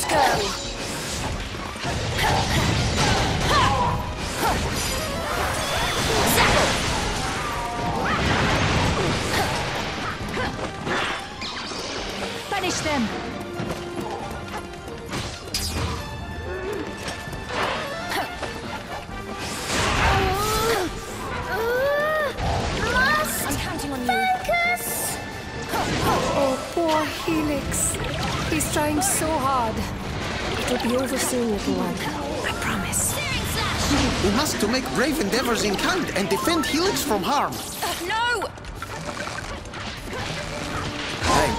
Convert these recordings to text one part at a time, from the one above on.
Let's go! Finish them! I'm counting on you. Focus! Oh, poor Helix. He's trying so hard. It'll be over soon, little one. I promise. We must to make brave endeavors in kind and defend Helix from harm. No! Hey,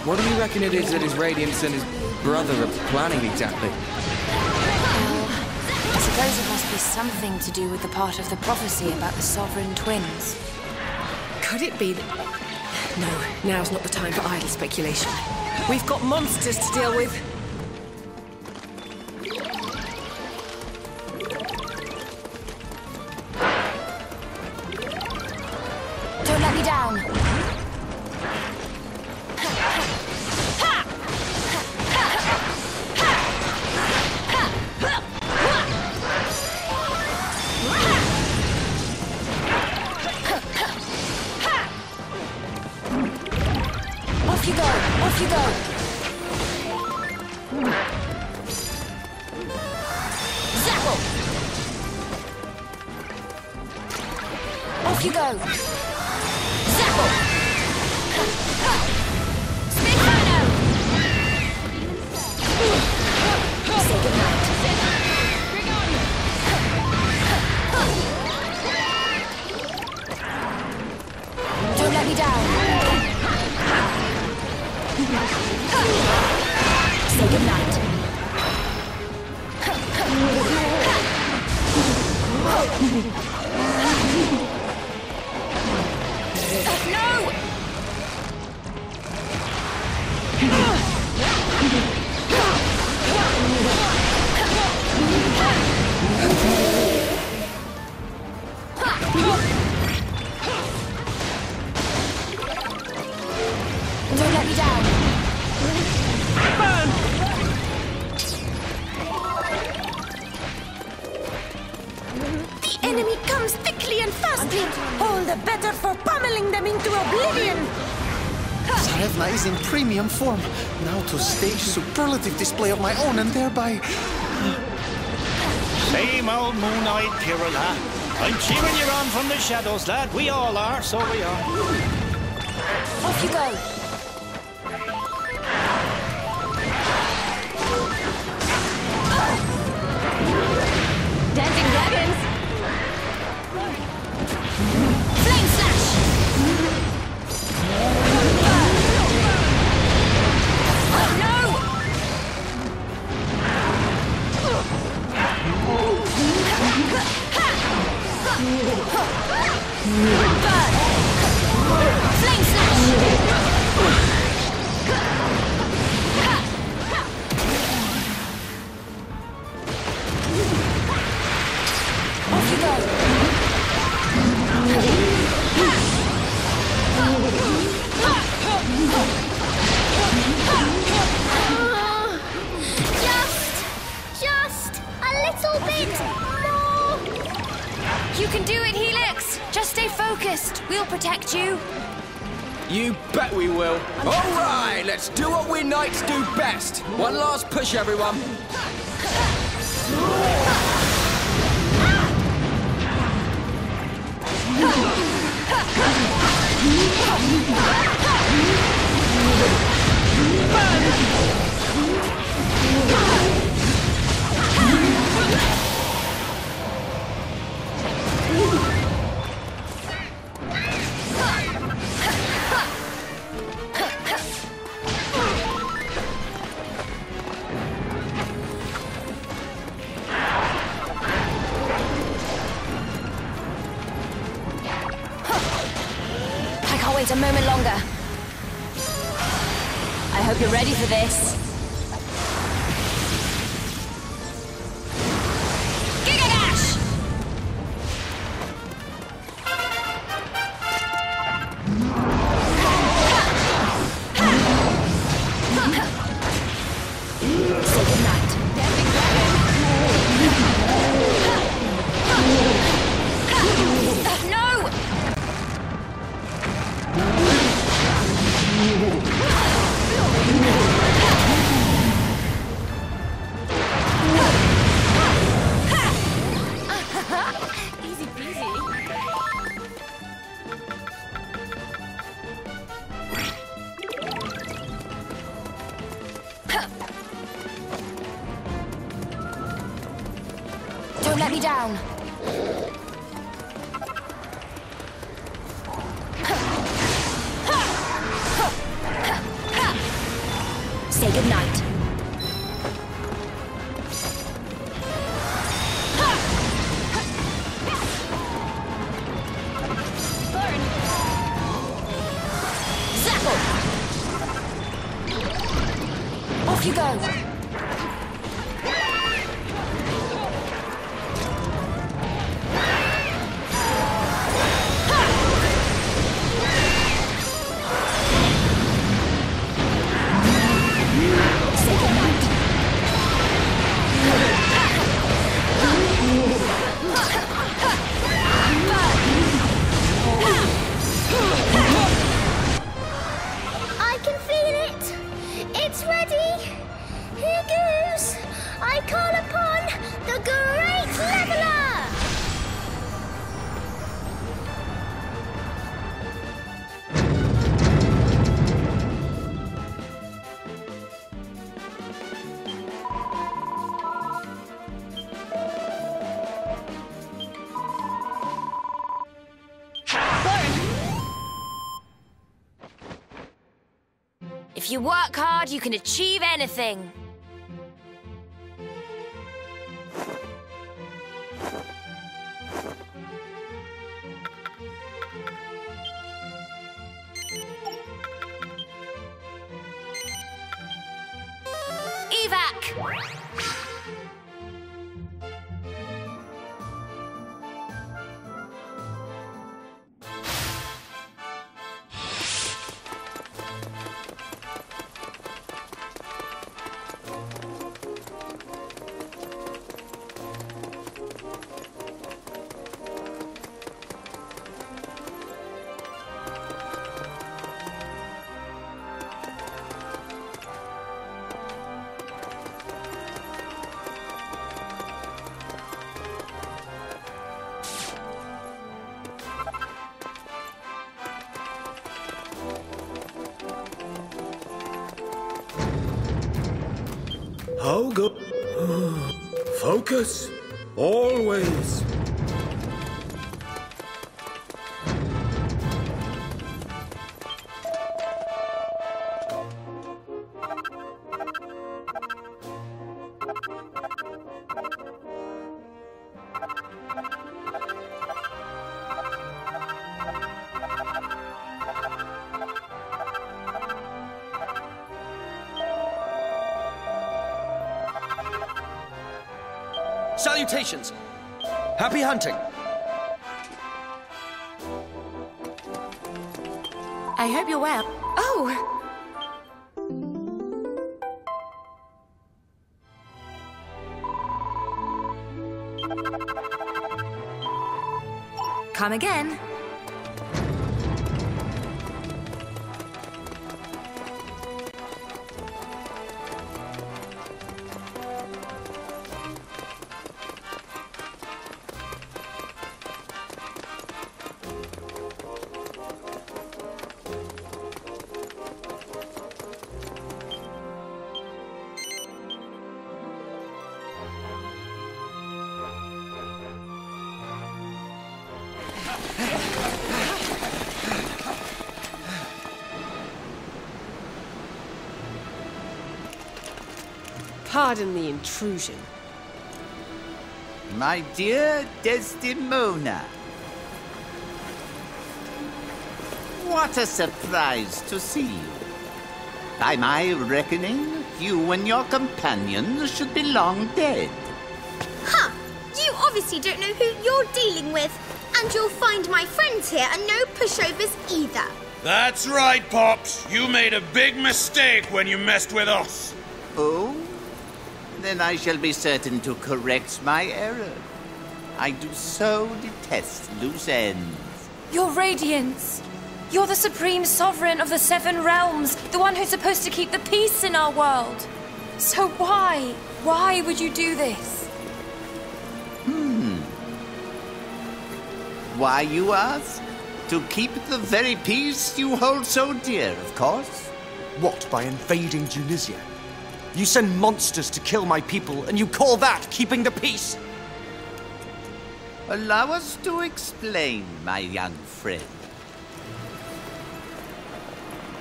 what do you reckon it is that his Radiance and his brother are planning exactly? I suppose it must be something to do with the part of the prophecy about the Sovereign Twins. Could it be that... No, now's not the time for idle speculation. We've got monsters to deal with. Don't let me down! Off you go! Off you go! Zapple! Off you go! Zapple! Spinfano! Say goodnight. Don't let me down. Say goodnight. No! Don't let me down. Burn! The enemy comes thickly and fastly. All the better for pummeling them into oblivion. Sarevna is in premium form. Now to stage superlative display of my own and thereby... Same old moon-eyed Pirula. I'm cheering you on from the shadows, lad. We all are, so we are. Off you go. Dancing dragons. Flame slash! Oh no! Flame slash! Off you go! Just a little bit more. You can do it, Helix! Just stay focused. We'll protect you. You bet we will. All right, let's do what we knights do best. One last push, everyone. I can't wait a moment longer. I hope you're ready for this. Giga Dash! Say goodnight. me down. Say goodnight. Zapple! Off you go. I can feel it. It's ready. Here goes. I call upon the Great Leveler. If you work hard, you can achieve anything. Evac! How go? Focus, always. Salutations! Happy hunting! I hope you're well. Oh! Come again. Pardon the intrusion. My dear Desdemona. What a surprise to see you. By my reckoning, you and your companions should be long dead. Huh! You obviously don't know who you're dealing with. And you'll find my friends here are no pushovers either. That's right, Pops. You made a big mistake when you messed with us. Oh? Then I shall be certain to correct my error. I do so detest loose ends. Your Radiance! You're the Supreme Sovereign of the Seven Realms, the one who's supposed to keep the peace in our world. So why? Why would you do this? Why, you ask? To keep the very peace you hold so dear, of course. What, by invading Tunisia? You send monsters to kill my people, and you call that keeping the peace? Allow us to explain, my young friend.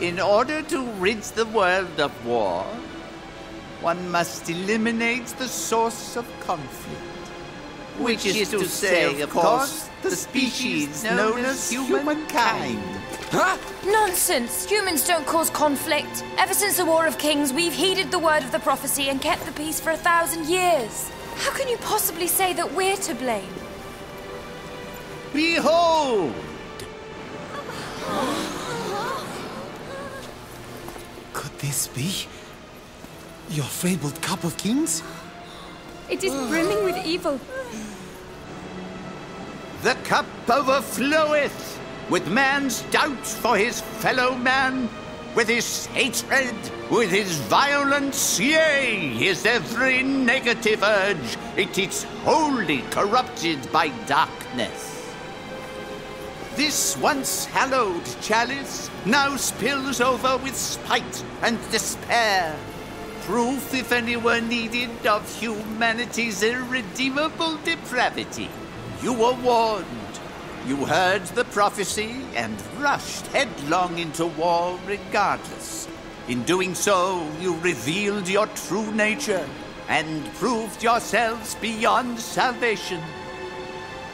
In order to rid the world of war, one must eliminate the source of conflict. Which is to say, of course, the species known as humankind. Huh? Nonsense! Humans don't cause conflict. Ever since the War of Kings, we've heeded the word of the prophecy and kept the peace for 1,000 years. How can you possibly say that we're to blame? Behold! Could this be your fabled Cup of Kings? It is brimming with evil. The cup overfloweth with man's doubt for his fellow man, with his hatred, with his violence, yea, his every negative urge. It is wholly corrupted by darkness. This once hallowed chalice now spills over with spite and despair. Proof, if any were needed, of humanity's irredeemable depravity. You were warned. You heard the prophecy and rushed headlong into war regardless. In doing so, you revealed your true nature and proved yourselves beyond salvation.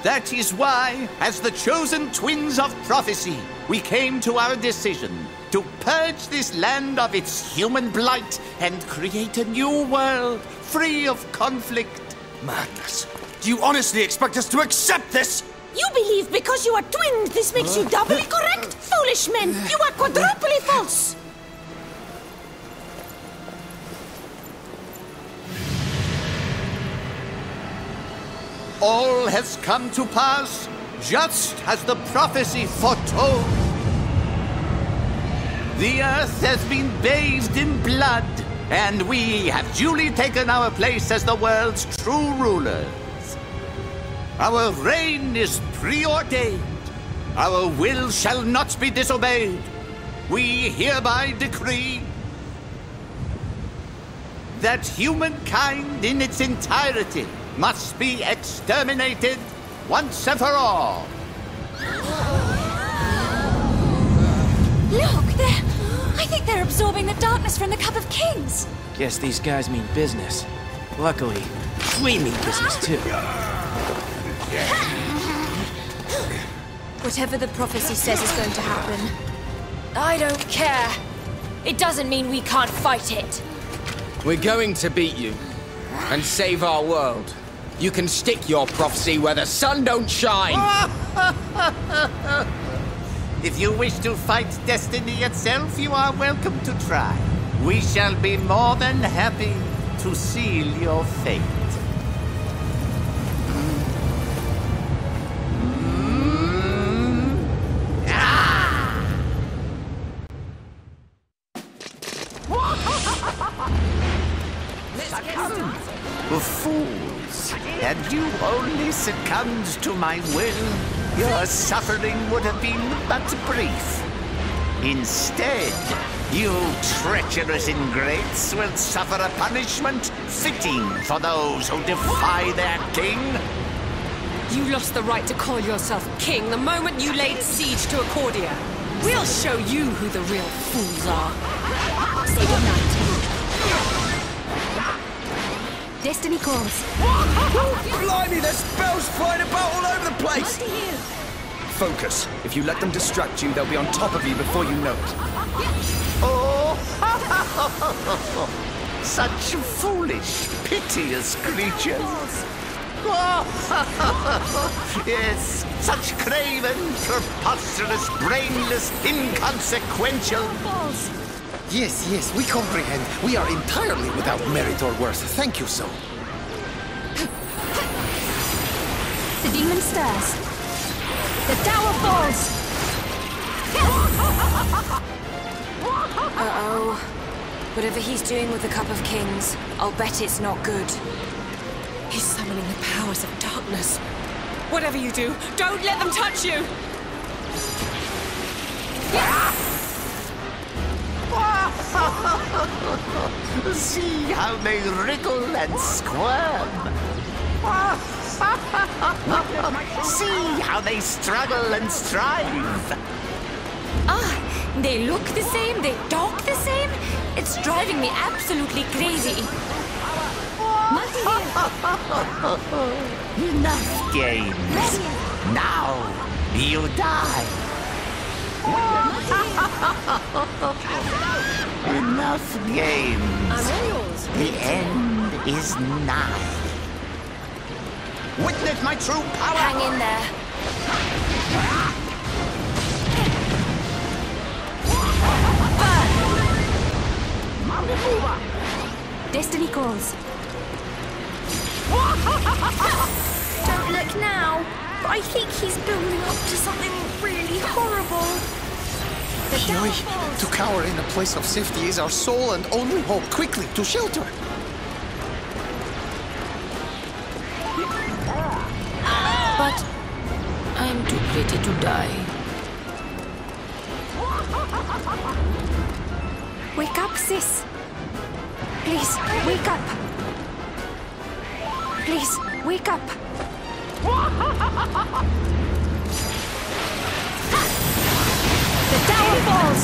That is why, as the chosen twins of prophecy, we came to our decision to purge this land of its human blight and create a new world free of conflict. Madness. Do you honestly expect us to accept this? You believe because you are twinned, this makes you doubly correct? Foolish men, you are quadruply false! All has come to pass just as the prophecy foretold. The earth has been bathed in blood, and we have duly taken our place as the world's true rulers. Our reign is preordained. Our will shall not be disobeyed. We hereby decree that humankind in its entirety must be exterminated once and for all. Look, I think they're absorbing the darkness from the Cup of Kings. Guess these guys mean business. Luckily, we mean business too. Whatever the prophecy says is going to happen, I don't care. It doesn't mean we can't fight it. We're going to beat you and save our world. You can stick your prophecy where the sun don't shine. If you wish to fight destiny itself, you are welcome to try. We shall be more than happy to seal your fate. Fools! Had you only succumbed to my will, your suffering would have been but brief. Instead, you treacherous ingrates will suffer a punishment fitting for those who defy their king. You lost the right to call yourself king the moment you laid siege to Accordia. We'll show you who the real fools are. Say goodnight. Destiny calls. Blimey, there's spells flying about all over the place! Focus. If you let them distract you, they'll be on top of you before you know it. Oh, such foolish, piteous creatures. Yes, such craven, preposterous, brainless, inconsequential. Yes, we comprehend. We are entirely without merit or worth. Thank you so. The demon stirs. The tower falls. Uh-oh. Whatever he's doing with the Cup of Kings, I'll bet it's not good. He's summoning the powers of darkness. Whatever you do, don't let them touch you! See how they wriggle and squirm. See how they struggle and strive. Ah, they look the same, they talk the same. It's driving me absolutely crazy. Enough games. Now you die. Enough games. I'm all yours. The end is nigh. Witness my true power. Hang in there. Destiny calls. Don't look now, but I think he's building up to something really horrible. Joy, to cower in a place of safety is our sole and only hope. Quickly, to shelter! But I'm too pretty to die. Wake up, sis. Please, wake up. Please, wake up. The tower falls.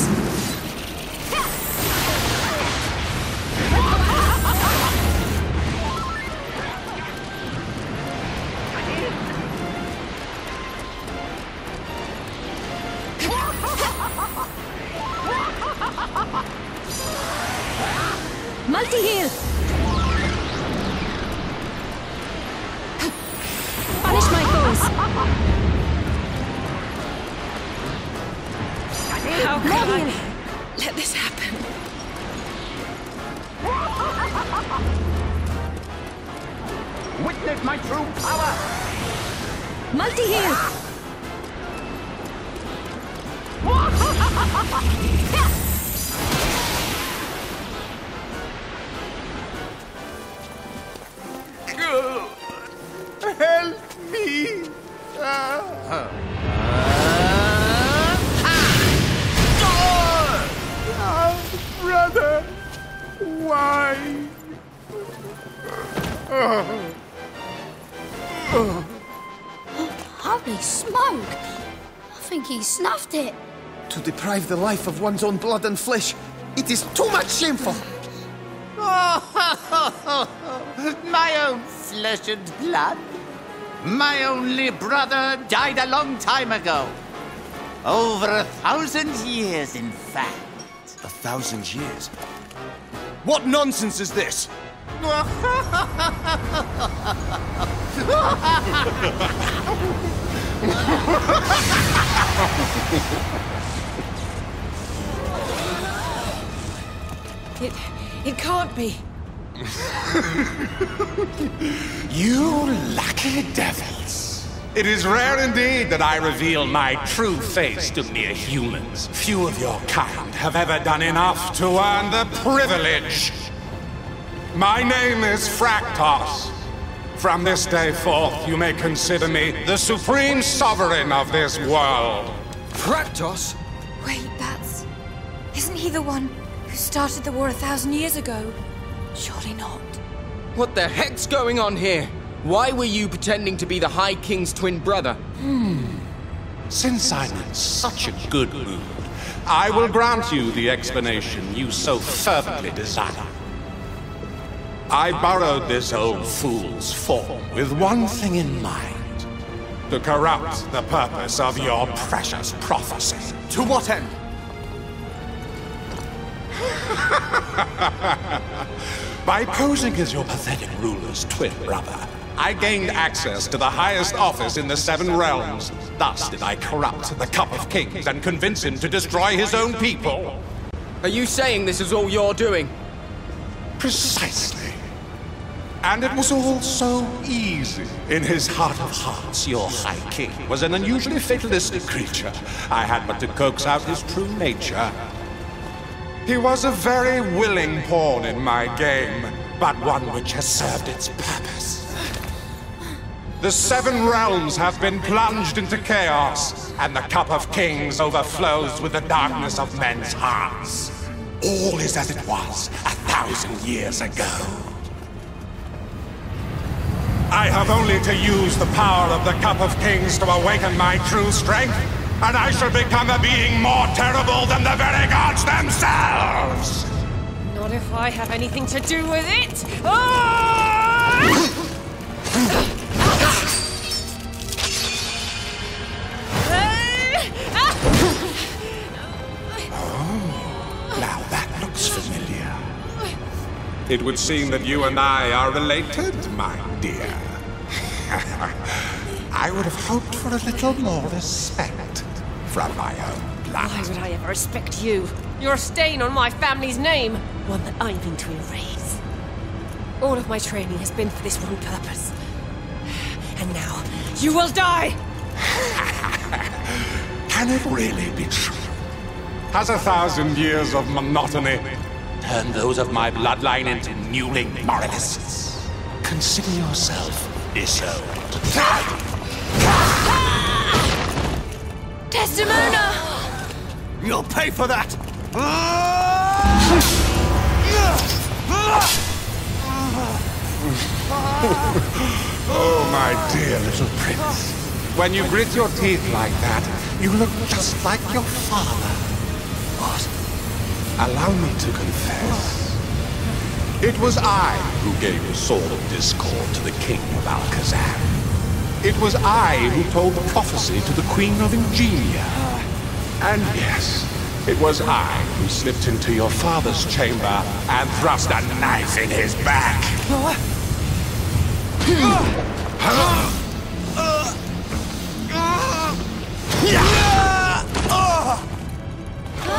Multi-heal! Punish my foes! How could I let this happen? Witness my true power. Multi-heal! Help me! Brother! Why? Holy smoke! I think he snuffed it. To deprive the life of one's own blood and flesh, it is too much shameful! My own flesh and blood. My only brother died a long time ago. Over 1,000 years, in fact. 1,000 years? What nonsense is this? It can't be. You lucky devils. It is rare indeed that I reveal my true face to mere humans. Few of your kind have ever done enough to earn the privilege. My name is Fractos. From this day forth, you may consider me the supreme sovereign of this world. Fractos? Wait, Isn't he the one who started the war 1,000 years ago? Surely not. What the heck's going on here? Why were you pretending to be the High King's twin brother? Since I'm in such a good mood, I will grant you the explanation you so fervently desire. I borrowed this old fool's form with one thing in mind: to corrupt the purpose of your precious prophecy. To what end? By posing as your pathetic ruler's twin brother, I gained access to the highest office in the Seven Realms. Thus did I corrupt the Cup of Kings and convince him to destroy his own people. Are you saying this is all you're doing? Precisely. And it was all so easy. In his heart of hearts, your High King was an unusually fatalistic creature. I had but to coax out his true nature. He was a very willing pawn in my game, but one which has served its purpose. The Seven Realms have been plunged into chaos, and the Cup of Kings overflows with the darkness of men's hearts. All is as it was 1,000 years ago. I have only to use the power of the Cup of Kings to awaken my true strength, and I shall become a being more terrible than the very gods themselves! Not if I have anything to do with it! Ah! Now that looks familiar. It would seem that you and I are related, my dear. I would have hoped for a little more respect from my own blood. Why would I ever respect you? You're a stain on my family's name, one that I mean to erase. All of my training has been for this one purpose. And now, you will die! Can it really be true? Has 1,000 years of monotony turned those of my bloodline into mewling moralists? Consider yourself disowned. Desdemona! You'll pay for that! Oh, my dear little prince. When you grit your teeth like that, you look just like your father. What? Allow me to confess. It was I who gave the Sword of Discord to the King of Alcazar. It was I who told the prophecy to the Queen of Ingenia. And yes, it was I who slipped into your father's chamber and thrust a knife in his back.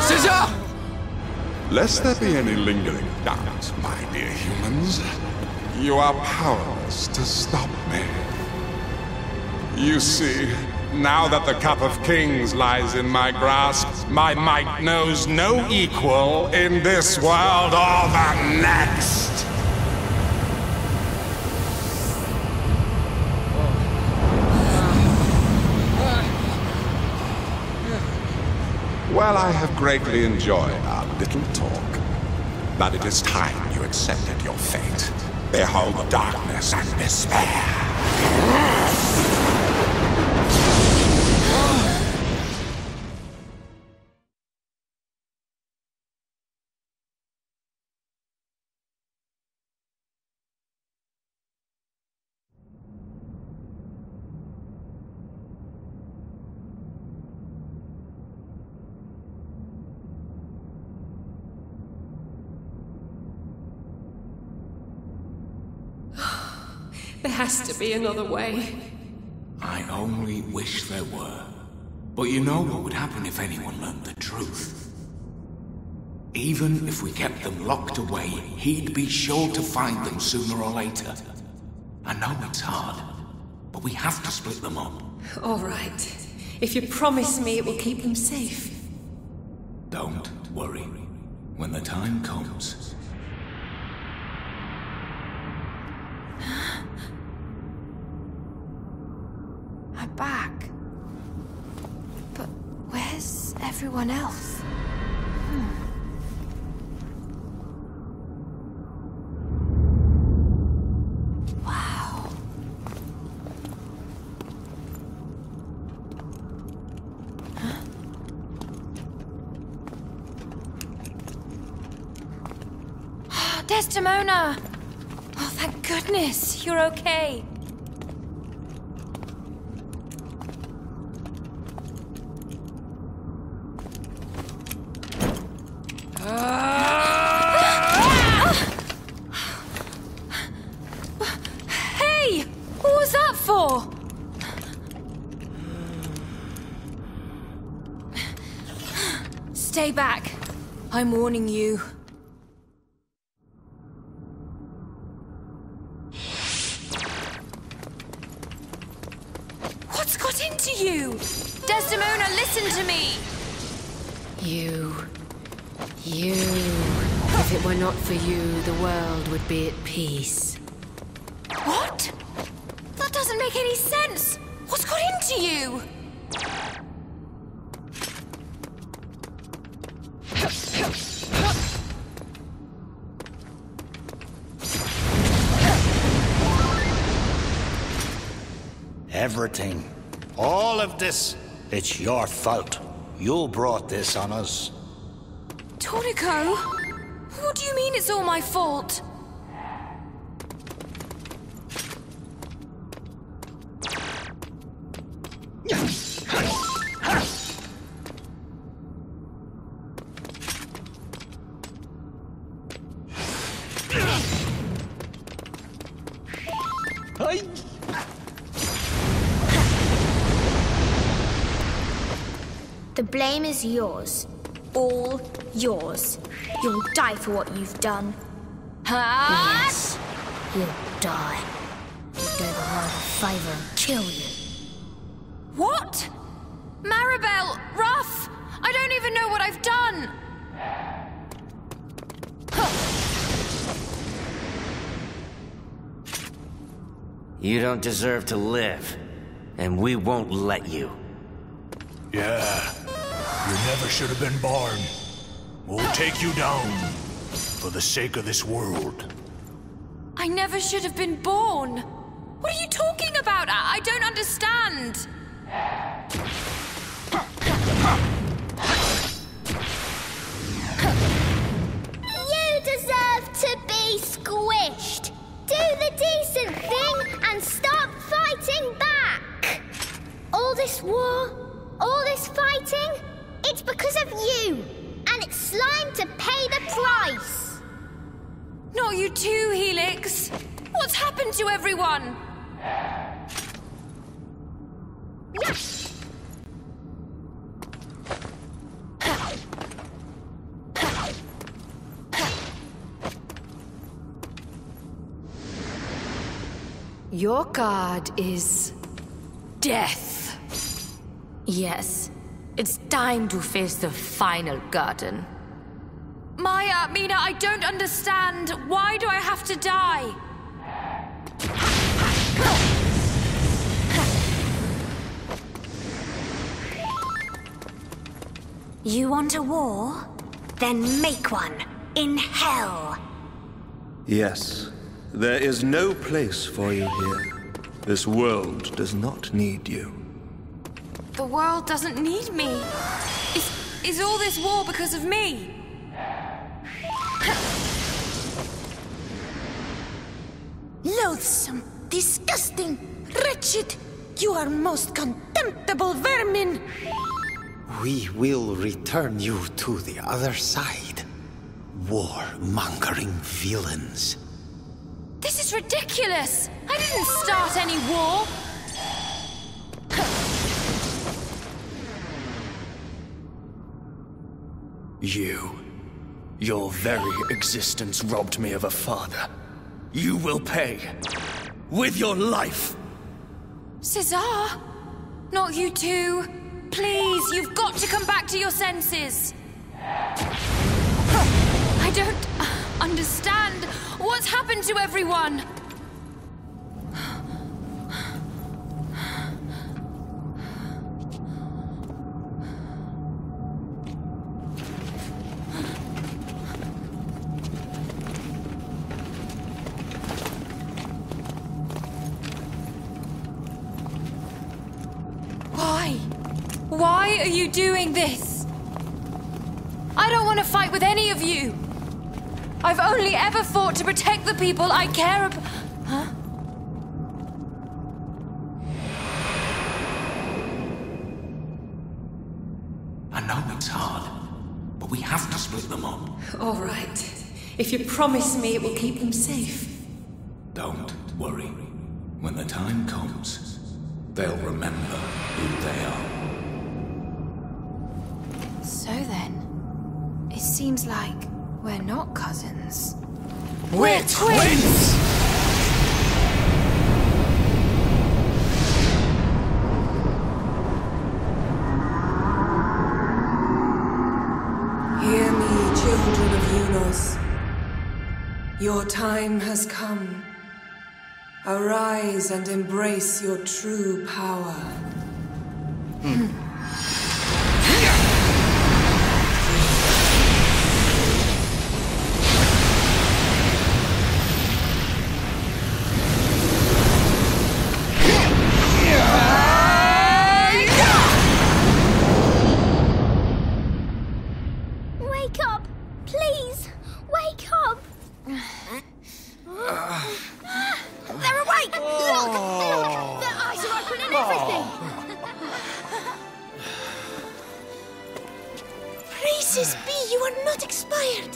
Caesar! Lest there be any lingering doubt, my dear humans, you are powerless to stop me. You see, now that the Cup of Kings lies in my grasp, my might knows no equal in this world or the next. Well, I have greatly enjoyed our little talk. But it is time you accepted your fate. Behold darkness and despair. There has to be another way. I only wish there were. But you know what would happen if anyone learned the truth? Even if we kept them locked away, he'd be sure to find them sooner or later. I know it's hard, but we have to split them up. All right. If you promise me it will keep them safe. Don't worry. When the time comes... I'm back. But where's everyone else? Wow. Huh? Desdemona! Oh, thank goodness, you're okay. Hey! What was that for? Stay back. I'm warning you. What's got into you? Desdemona, listen to me! You. If it were not for you, the world would be at peace. What? That doesn't make any sense! What's got into you? everything. All of this, it's your fault. You brought this on us. Tornico? What do you mean it's all my fault? The blame is yours. All yours. You'll die for what you've done. Yes. You'll die. You'll do the world a favor and kill you. What? Maribel! Ruff! I don't even know what I've done! You don't deserve to live, and we won't let you. Yeah. You never should have been born. We'll take you down. For the sake of this world. I never should have been born. What are you talking about? I don't understand. You deserve to be squished. Do the decent thing and stop fighting back. All this war, all this fighting, it's because of you. And it's slime to pay the price. Not you too, Helix. What's happened to everyone? Your god is death. Yes, it's time to face the final garden. Maya, Mina, I don't understand. Why do I have to die? You want a war? Then make one. In hell. Yes. There is no place for you here. This world does not need you. The world doesn't need me. Is all this war because of me? Loathsome, disgusting, wretched. You are most contemptible vermin. We will return you to the other side. War-mongering villains. This is ridiculous! I didn't start any war! Your very existence robbed me of a father. You will pay. With your life! Cesar? Not you too. Please, you've got to come back to your senses. I don't understand. What's happened to everyone? Why are you doing this? I don't want to fight with any of you. I've only ever fought to protect the people I care about. Huh? I know it's hard, but we have to split them up. All right. If you promise me it will keep them safe. Don't worry. When the time comes, they'll remember who they are. So then, it seems like we're not cousins. We're twins! Hear me, children of Eunos. Your time has come. Arise and embrace your true power. Yeah! Mrs. B, you are not expired.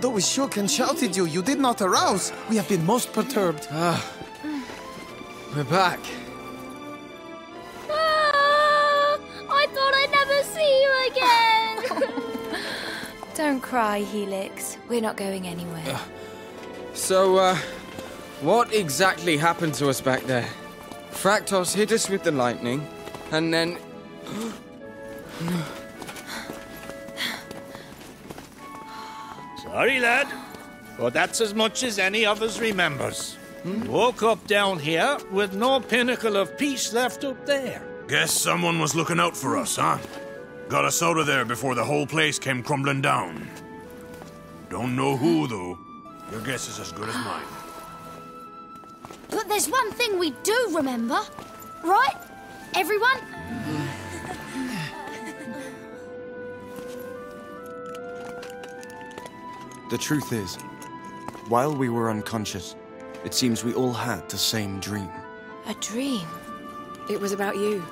Though we shook and shouted you, you did not arouse. We have been most perturbed. We're back. I thought I'd never see you again. Don't cry, Helix. We're not going anywhere. So, what exactly happened to us back there? Fractos hit us with the lightning, and then... Sorry, lad, but that's as much as any of us remembers. Woke up down here with no pinnacle of peace left up there. Guess someone was looking out for us, huh? Got us out of there before the whole place came crumbling down. Don't know who, though. Your guess is as good as mine. But there's one thing we do remember, right? Everyone? The truth is, while we were unconscious, it seems we all had the same dream. A dream? It was about you.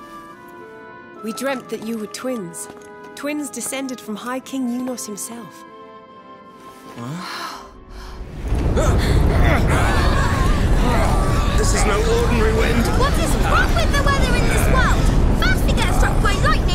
We dreamt that you were twins. Twins descended from High King Unos himself. This is no ordinary wind. What is wrong with the weather in this world? First we get struck by lightning,